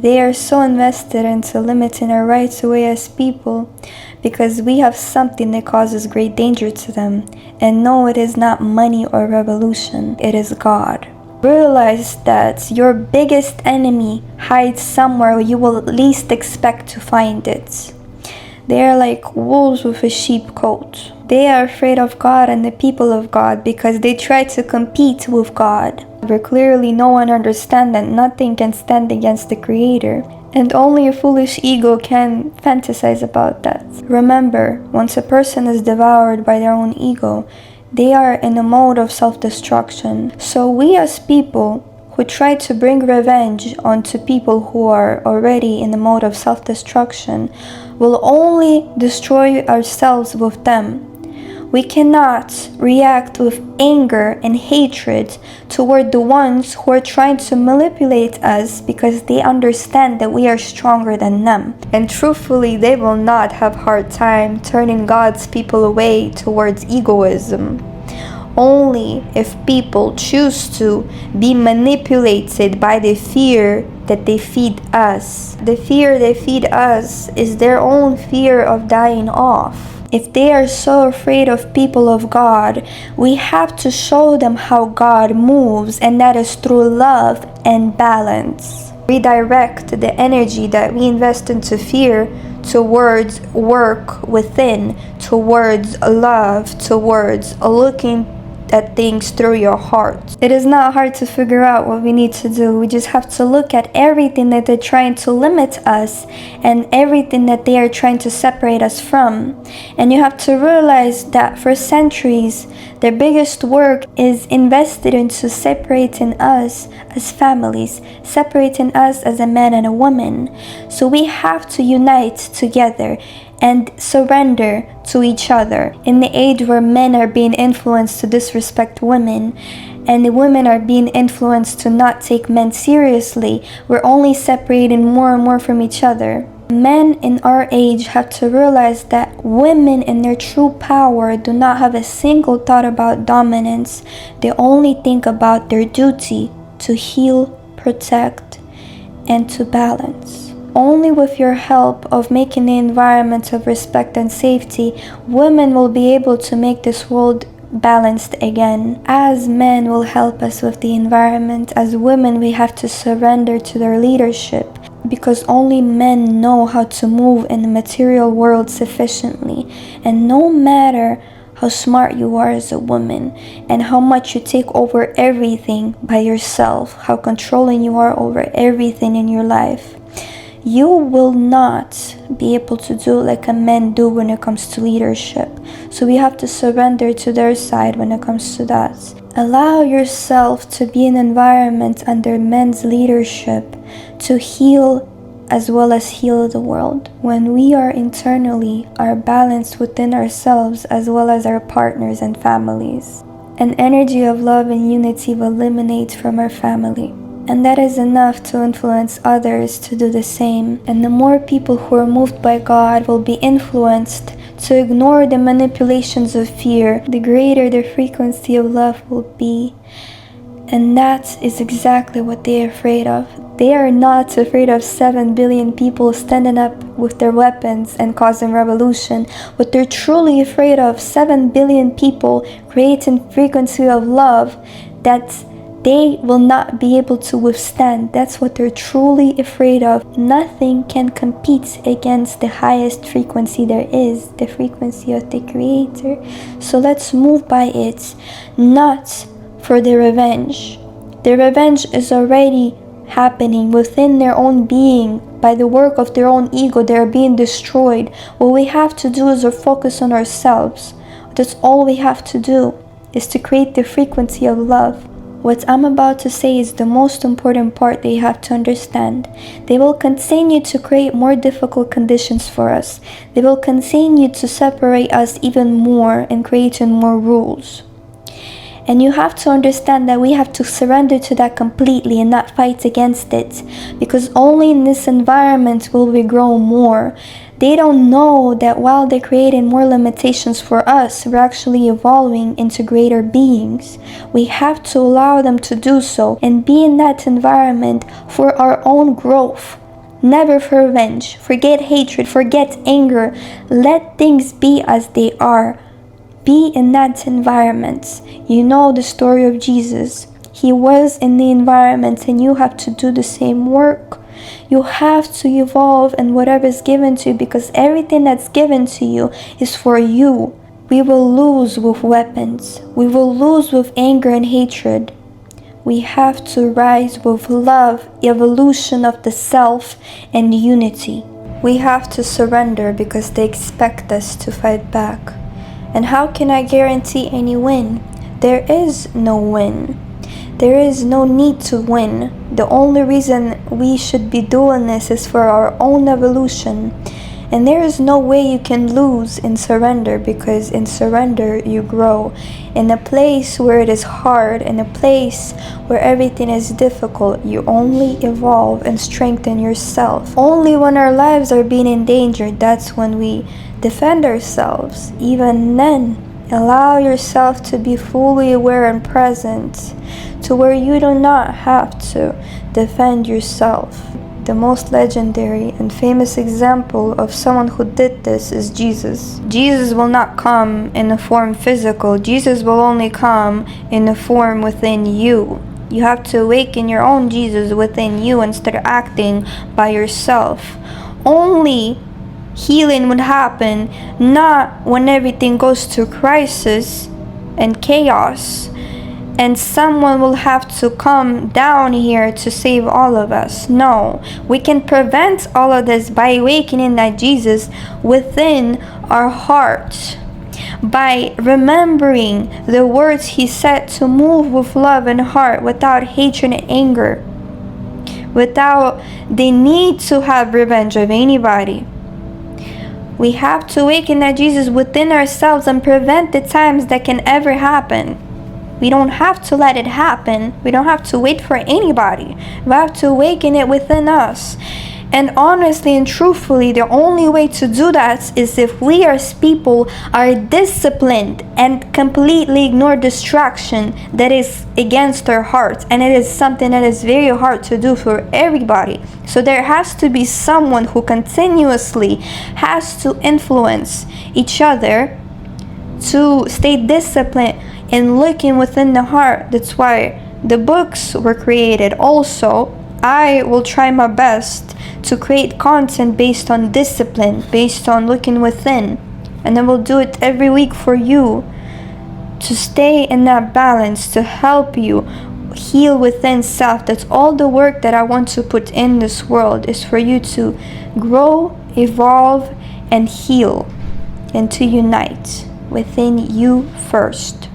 They are so invested into limiting our rights away as people because we have something that causes great danger to them. And no, it is not money or revolution, it is God. Realize that your biggest enemy hides somewhere you will least expect to find it. They are like wolves with a sheep coat. They are afraid of God and the people of God because they try to compete with God. But clearly no one understands that nothing can stand against the Creator. And only a foolish ego can fantasize about that. Remember, once a person is devoured by their own ego, they are in a mode of self-destruction. So we as people who try to bring revenge onto people who are already in the mode of self-destruction will only destroy ourselves with them. We cannot react with anger and hatred toward the ones who are trying to manipulate us because they understand that we are stronger than them. And truthfully, they will not have a hard time turning God's people away towards egoism. Only if people choose to be manipulated by the fear that they feed us. The fear they feed us is their own fear of dying off. If they are so afraid of people of God, we have to show them how God moves, and that is through love and balance. Redirect the energy that we invest into fear towards work within, towards love, towards looking at things through your heart. It is not hard to figure out what we need to do. We just have to look at everything that they're trying to limit us and everything that they are trying to separate us from. And you have to realize that for centuries, their biggest work is invested into separating us as families, separating us as a man and a woman. So we have to unite together and surrender to each other. In the age where men are being influenced to disrespect women and the women are being influenced to not take men seriously, we're only separating more and more from each other. Men in our age have to realize that women in their true power do not have a single thought about dominance. They only think about their duty to heal, protect, and to balance. Only with your help of making the environment of respect and safety, women will be able to make this world balanced again. As men will help us with the environment, as women we have to surrender to their leadership, because only men know how to move in the material world sufficiently. And no matter how smart you are as a woman and how much you take over everything by yourself, how controlling you are over everything in your life, you will not be able to do like a men do when it comes to leadership. So we have to surrender to their side when it comes to that. Allow yourself to be in an environment under men's leadership to heal as well as heal the world. When we are internally are balanced within ourselves as well as our partners and families, an energy of love and unity will emanate from our family. And that is enough to influence others to do the same. And the more people who are moved by God will be influenced to ignore the manipulations of fear, the greater the frequency of love will be. And that is exactly what they are afraid of. They are not afraid of 7 billion people standing up with their weapons and causing revolution. What they're truly afraid of, 7 billion people creating frequency of love that they will not be able to withstand. That's what they're truly afraid of. Nothing can compete against the highest frequency there is, the frequency of the Creator. So let's move by it, not for the revenge. The revenge is already happening within their own being. By the work of their own ego, they are being destroyed. What we have to do is to focus on ourselves. That's all we have to do, is to create the frequency of love. What I'm about to say is the most important part that you have to understand. They will continue to create more difficult conditions for us. They will continue to separate us even more and creating more rules. And you have to understand that we have to surrender to that completely and not fight against it. Because only in this environment will we grow more. They don't know that while they're creating more limitations for us, we're actually evolving into greater beings. We have to allow them to do so and be in that environment for our own growth. Never for revenge. Forget hatred. Forget anger. Let things be as they are. Be in that environment. You know the story of Jesus. He was in the environment, and you have to do the same work. You have to evolve in whatever is given to you, because everything that's given to you is for you. We will lose with weapons. We will lose with anger and hatred. We have to rise with love, evolution of the self, and unity. We have to surrender because they expect us to fight back. And how can I guarantee any win? There is no win. There is no need to win. The only reason we should be doing this is for our own evolution. And there is no way you can lose in surrender, because in surrender you grow. In a place where it is hard, in a place where everything is difficult, you only evolve and strengthen yourself. Only when our lives are being endangered, that's when we defend ourselves. Even then, allow yourself to be fully aware and present, to where you do not have to defend yourself. The most legendary and famous example of someone who did this is Jesus. Jesus will not come in a form physical. Jesus will only come in a form within you. You have to awaken your own Jesus within you and start acting by yourself. Only healing would happen not when everything goes to crisis and chaos, and someone will have to come down here to save all of us. No, we can prevent all of this by awakening that Jesus within our heart, by remembering the words he said to move with love and heart, without hatred and anger, without the need to have revenge of anybody. We have to awaken that Jesus within ourselves and prevent the times that can ever happen. We don't have to let it happen. We don't have to wait for anybody. We have to awaken it within us. And honestly and truthfully, the only way to do that is if we as people are disciplined and completely ignore distraction that is against our hearts. And it is something that is very hard to do for everybody. So there has to be someone who continuously has to influence each other to stay disciplined and looking within the heart. That's why the books were created. Also, I will try my best to create content based on discipline, based on looking within. And I will do it every week for you to stay in that balance, to help you heal within self. That's all the work that I want to put in this world, is for you to grow, evolve, and heal, and to unite within you first.